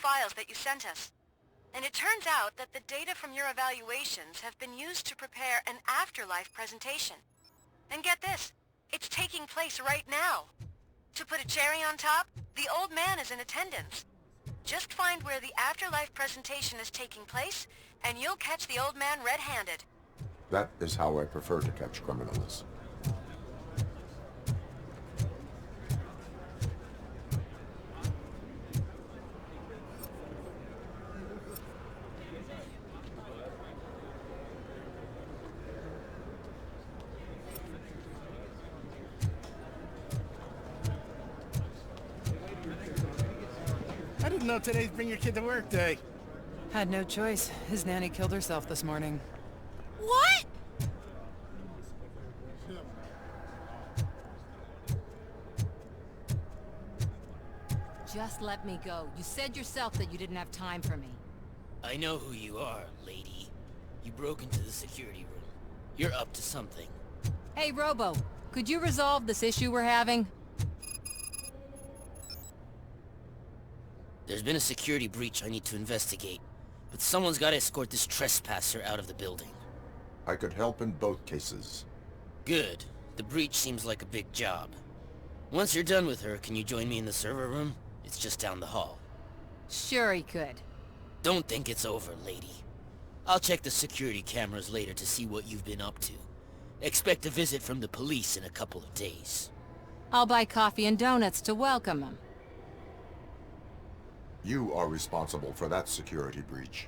files that you sent us. And it turns out that the data from your evaluations have been used to prepare an afterlife presentation. And get this, it's taking place right now. To put a cherry on top, the old man is in attendance. Just find where the afterlife presentation is taking place, and you'll catch the old man red-handed. That is how I prefer to catch criminals. I didn't know today's Bring Your Kid to Work Day. Had no choice. His nanny killed herself this morning. What? Just let me go. You said yourself that you didn't have time for me. I know who you are, lady. You broke into the security room. You're up to something. Hey, Robo, could you resolve this issue we're having? There's been a security breach I need to investigate, but someone's got to escort this trespasser out of the building. I could help in both cases. Good. The breach seems like a big job. Once you're done with her, can you join me in the server room? It's just down the hall. Sure he could. Don't think it's over, lady. I'll check the security cameras later to see what you've been up to. Expect a visit from the police in a couple of days. I'll buy coffee and donuts to welcome him. You are responsible for that security breach.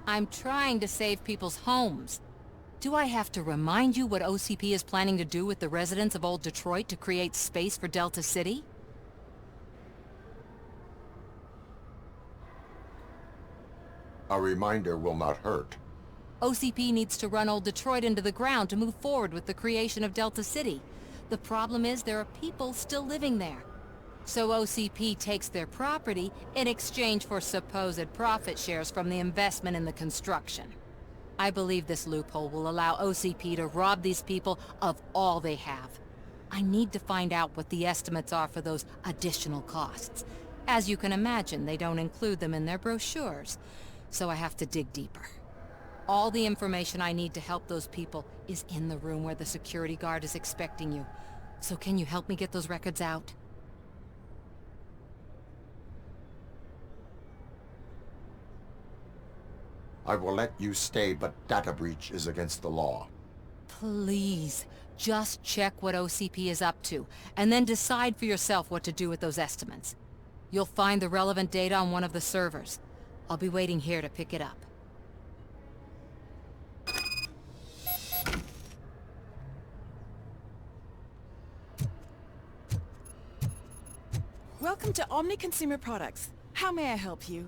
I'm trying to save people's homes. Do I have to remind you what OCP is planning to do with the residents of Old Detroit to create space for Delta City? A reminder will not hurt. OCP needs to run Old Detroit into the ground to move forward with the creation of Delta City. The problem is there are people still living there. So OCP takes their property in exchange for supposed profit shares from the investment in the construction. I believe this loophole will allow OCP to rob these people of all they have. I need to find out what the estimates are for those additional costs. As you can imagine, they don't include them in their brochures, so I have to dig deeper. All the information I need to help those people is in the room where the security guard is expecting you. So can you help me get those records out? I will let you stay, but data breach is against the law. Please, just check what OCP is up to, and then decide for yourself what to do with those estimates. You'll find the relevant data on one of the servers. I'll be waiting here to pick it up. Welcome to Omni Consumer Products. How may I help you?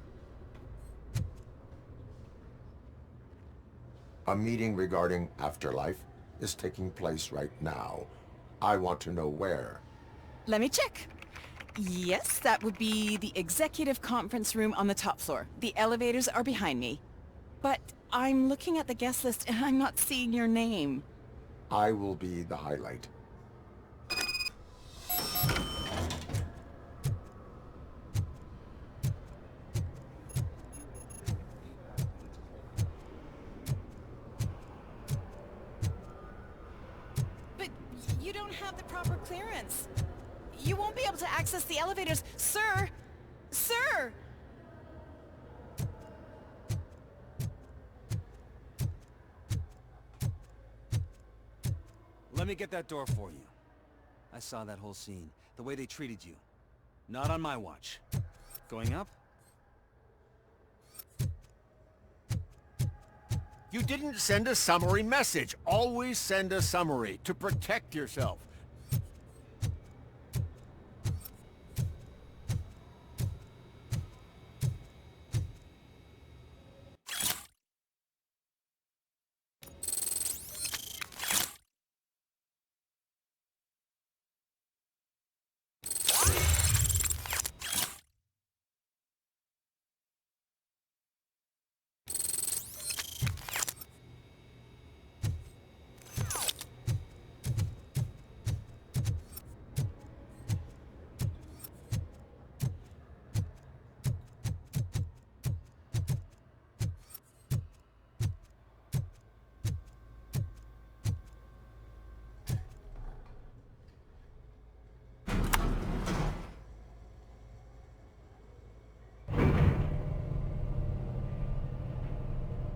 A meeting regarding afterlife is taking place right now. I want to know where. Let me check. Yes, that would be the executive conference room on the top floor. The elevators are behind me. But I'm looking at the guest list and I'm not seeing your name. I will be the highlight. But you don't have the proper clearance. You won't be able to access the elevators, sir! Sir! Let me get that door for you. I saw that whole scene. The way they treated you. Not on my watch. Going up? You didn't send a summary message. Always send a summary to protect yourself.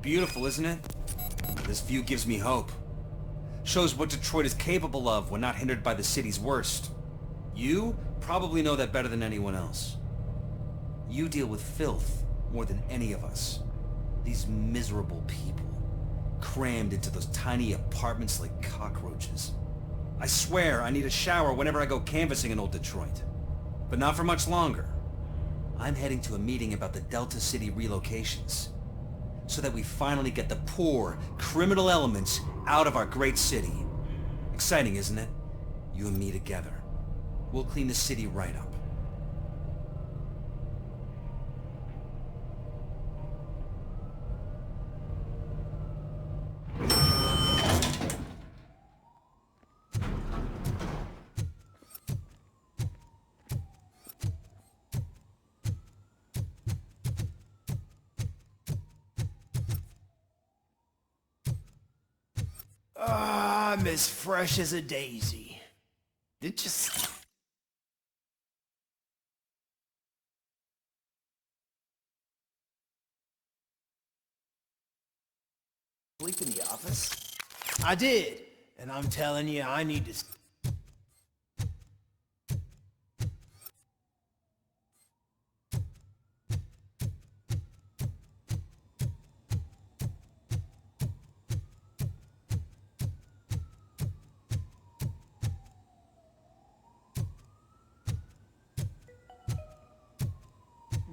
Beautiful, isn't it? This view gives me hope. Shows what Detroit is capable of when not hindered by the city's worst. You probably know that better than anyone else. You deal with filth more than any of us. These miserable people, crammed into those tiny apartments like cockroaches. I swear I need a shower whenever I go canvassing in old Detroit. But not for much longer. I'm heading to a meeting about the Delta City relocations, so that we finally get the poor, criminal elements out of our great city. Exciting, isn't it? You and me together. We'll clean the city right up. I'm as fresh as a daisy. It just... Sleep in the office? I did, and I'm telling you, I need to...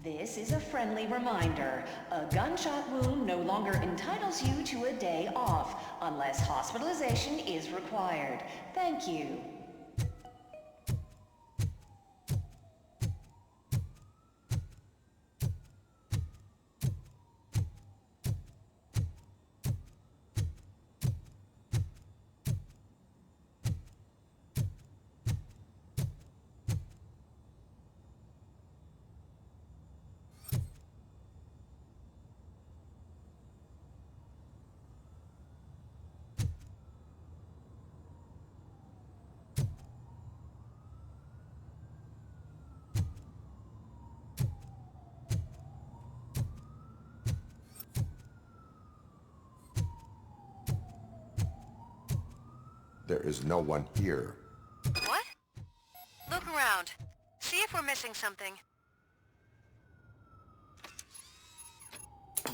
This is a friendly reminder. A gunshot wound no longer entitles you to a day off, unless hospitalization is required. Thank you. There is no one here. What? Look around. See if we're missing something. Do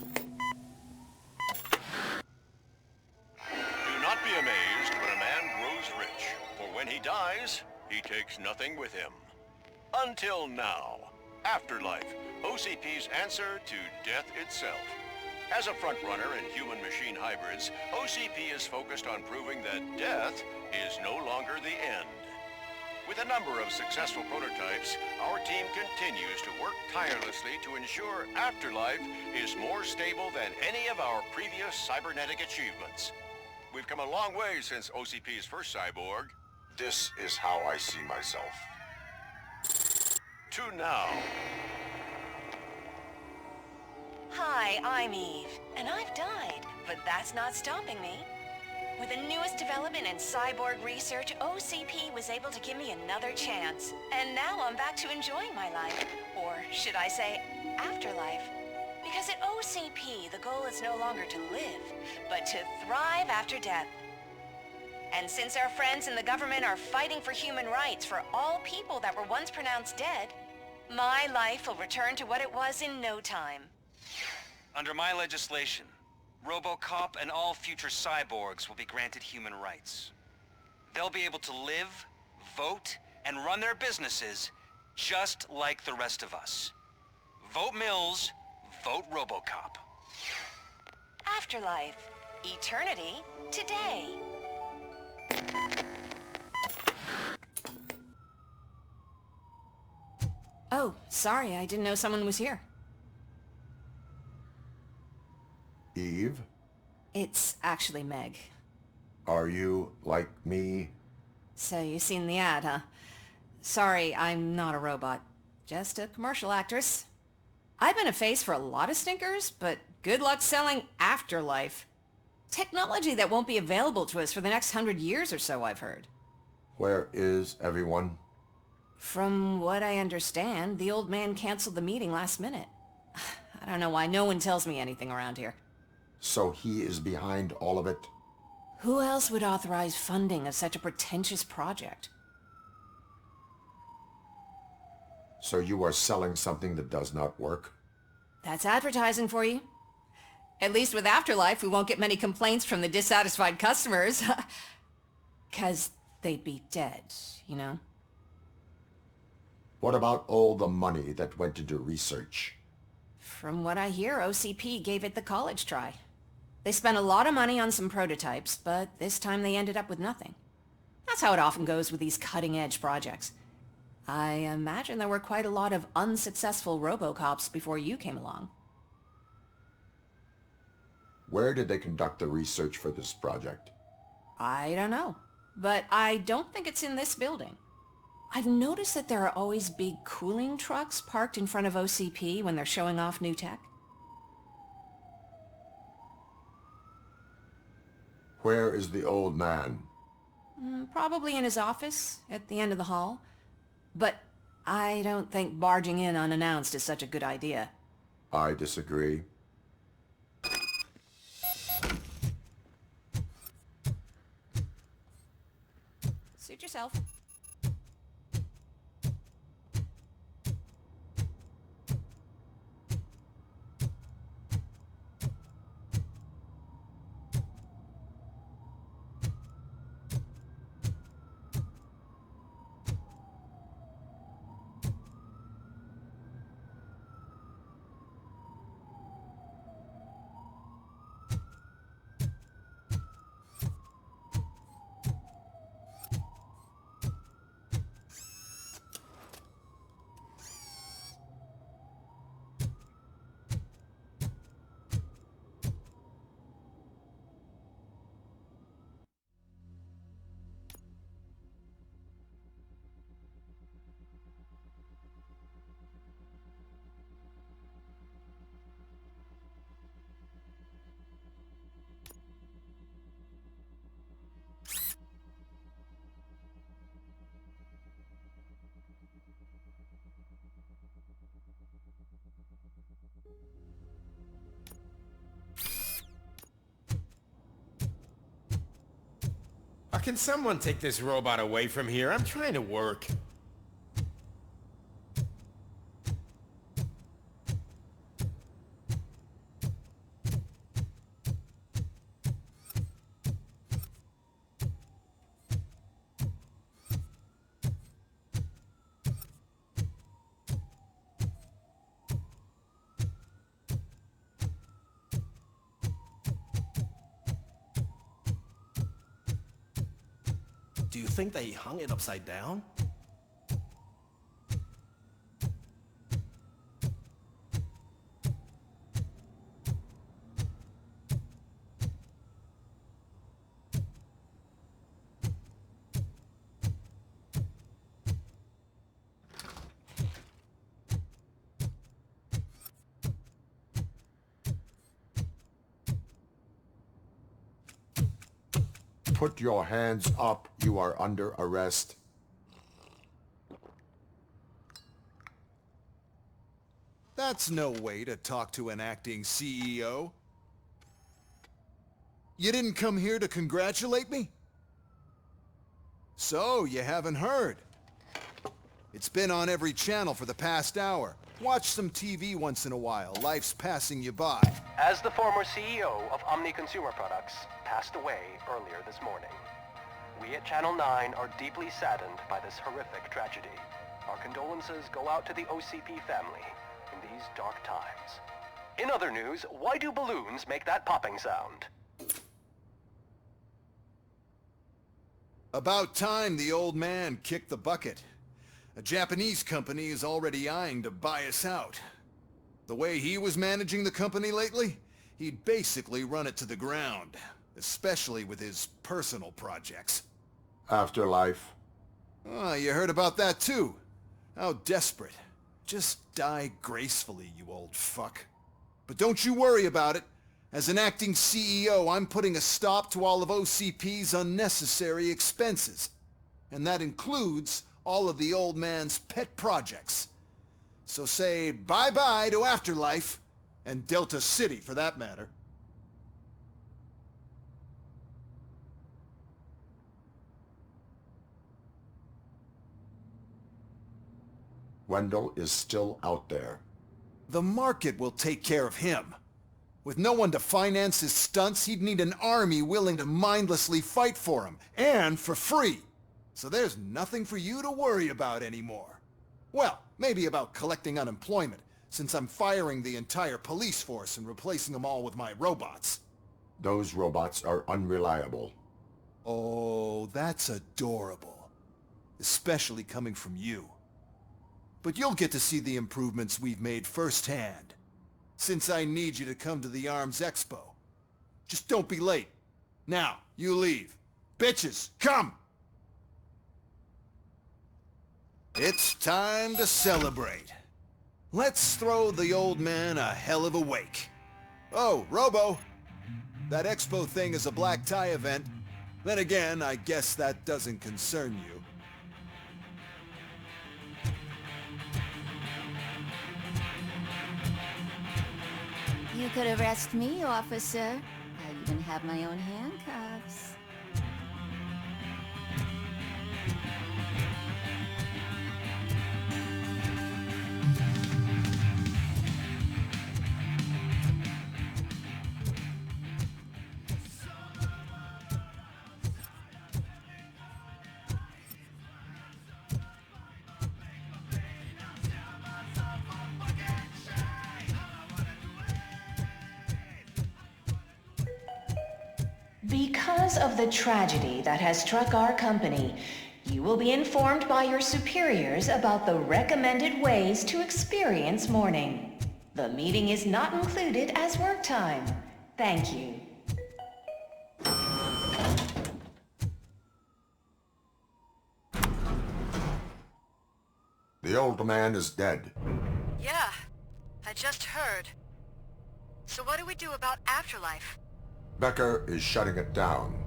not be amazed when a man grows rich, for when he dies, he takes nothing with him. Until now. Afterlife, OCP's answer to death itself. As a frontrunner in human-machine hybrids, OCP is focused on proving that death is no longer the end. With a number of successful prototypes, our team continues to work tirelessly to ensure Afterlife is more stable than any of our previous cybernetic achievements. We've come a long way since OCP's first cyborg. This is how I see myself. To now. Hi, I'm Eve, and I've died, but that's not stopping me. With the newest development in cyborg research, OCP was able to give me another chance. And now I'm back to enjoying my life. Or should I say, afterlife. Because at OCP, the goal is no longer to live, but to thrive after death. And since our friends in the government are fighting for human rights for all people that were once pronounced dead, my life will return to what it was in no time. Under my legislation, RoboCop and all future cyborgs will be granted human rights. They'll be able to live, vote, and run their businesses just like the rest of us. Vote Mills, vote RoboCop. Afterlife. Eternity. Today. Oh, sorry, I didn't know someone was here. Eve, It's actually Meg. are you like me? So you've seen the ad, huh? Sorry, I'm not a robot. Just a commercial actress. I've been a face for a lot of stinkers, but good luck selling Afterlife. Technology that won't be available to us for the next 100 years or so, I've heard. Where is everyone? From what I understand, the old man canceled the meeting last minute. I don't know why no one tells me anything around here. So he is behind all of it? Who else would authorize funding of such a pretentious project? So you are selling something that does not work? That's advertising for you. At least with Afterlife, we won't get many complaints from the dissatisfied customers. 'Cause they'd be dead, you know? What about all the money that went into research? From what I hear, OCP gave it the college try. They spent a lot of money on some prototypes, but this time they ended up with nothing. That's how it often goes with these cutting-edge projects. I imagine there were quite a lot of unsuccessful RoboCops before you came along. Where did they conduct the research for this project? I don't know, but I don't think it's in this building. I've noticed that there are always big cooling trucks parked in front of OCP when they're showing off new tech. Where is the old man? Probably in his office, at the end of the hall. But I don't think barging in unannounced is such a good idea. I disagree. Suit yourself. Can someone take this robot away from here? I'm trying to work. Do you think they hung it upside down? Put your hands up. You are under arrest. That's no way to talk to an acting CEO. You didn't come here to congratulate me? So, you haven't heard. It's been on every channel for the past hour. Watch some TV once in a while. Life's passing you by. As the former CEO of Omni Consumer Products passed away earlier this morning, we at Channel 9 are deeply saddened by this horrific tragedy. Our condolences go out to the OCP family in these dark times. In other news, why do balloons make that popping sound? About time the old man kicked the bucket. A Japanese company is already eyeing to buy us out. The way he was managing the company lately, he'd basically run it to the ground, especially with his personal projects. Afterlife. Oh, you heard about that too. How desperate. Just die gracefully, you old fuck. But don't you worry about it. As an acting CEO, I'm putting a stop to all of OCP's unnecessary expenses. And that includes all of the old man's pet projects. So say bye-bye to Afterlife, and Delta City for that matter. Wendell is still out there. The market will take care of him. With no one to finance his stunts, he'd need an army willing to mindlessly fight for him, and for free. So there's nothing for you to worry about anymore. Well, maybe about collecting unemployment, since I'm firing the entire police force and replacing them all with my robots. Those robots are unreliable. Oh, that's adorable. Especially coming from you. But you'll get to see the improvements we've made firsthand. Since I need you to come to the Arms Expo. Just don't be late. Now, you leave. Bitches, come! It's time to celebrate. Let's throw the old man a hell of a wake. Oh, Robo! That expo thing is a black tie event. Then again, I guess that doesn't concern you. You could arrest me, officer. I even have my own handcuffs. Because of the tragedy that has struck our company, you will be informed by your superiors about the recommended ways to experience mourning. The meeting is not included as work time. Thank you. The old man is dead. Yeah, I just heard. So what do we do about afterlife? Becker is shutting it down.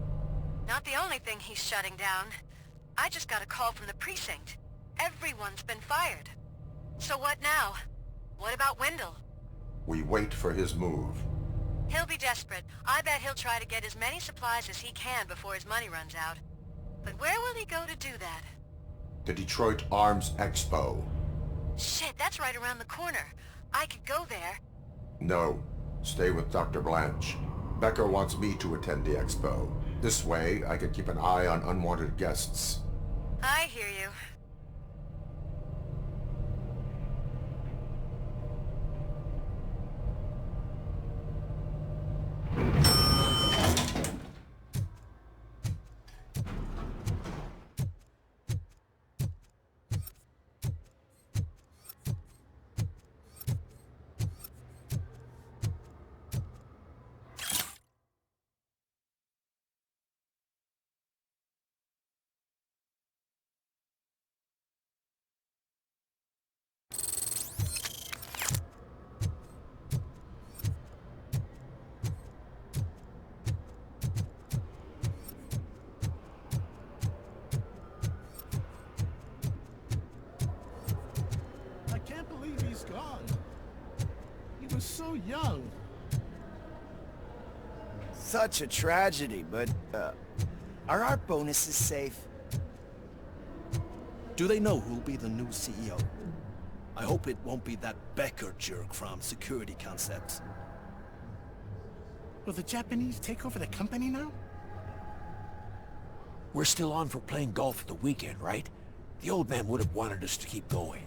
Not the only thing he's shutting down. I just got a call from the precinct. Everyone's been fired. So what now? What about Wendell? We wait for his move. He'll be desperate. I bet he'll try to get as many supplies as he can before his money runs out. But where will he go to do that? The Detroit Arms Expo. Shit, that's right around the corner. I could go there. No. Stay with Dr. Blanche. Becker wants me to attend the expo. This way, I can keep an eye on unwanted guests. I hear you. So young. Such a tragedy, but, are our bonuses safe? Do they know who'll be the new CEO? I hope it won't be that Becker jerk from Security Concepts. Will the Japanese take over the company now? We're still on for playing golf at the weekend, right? The old man would have wanted us to keep going.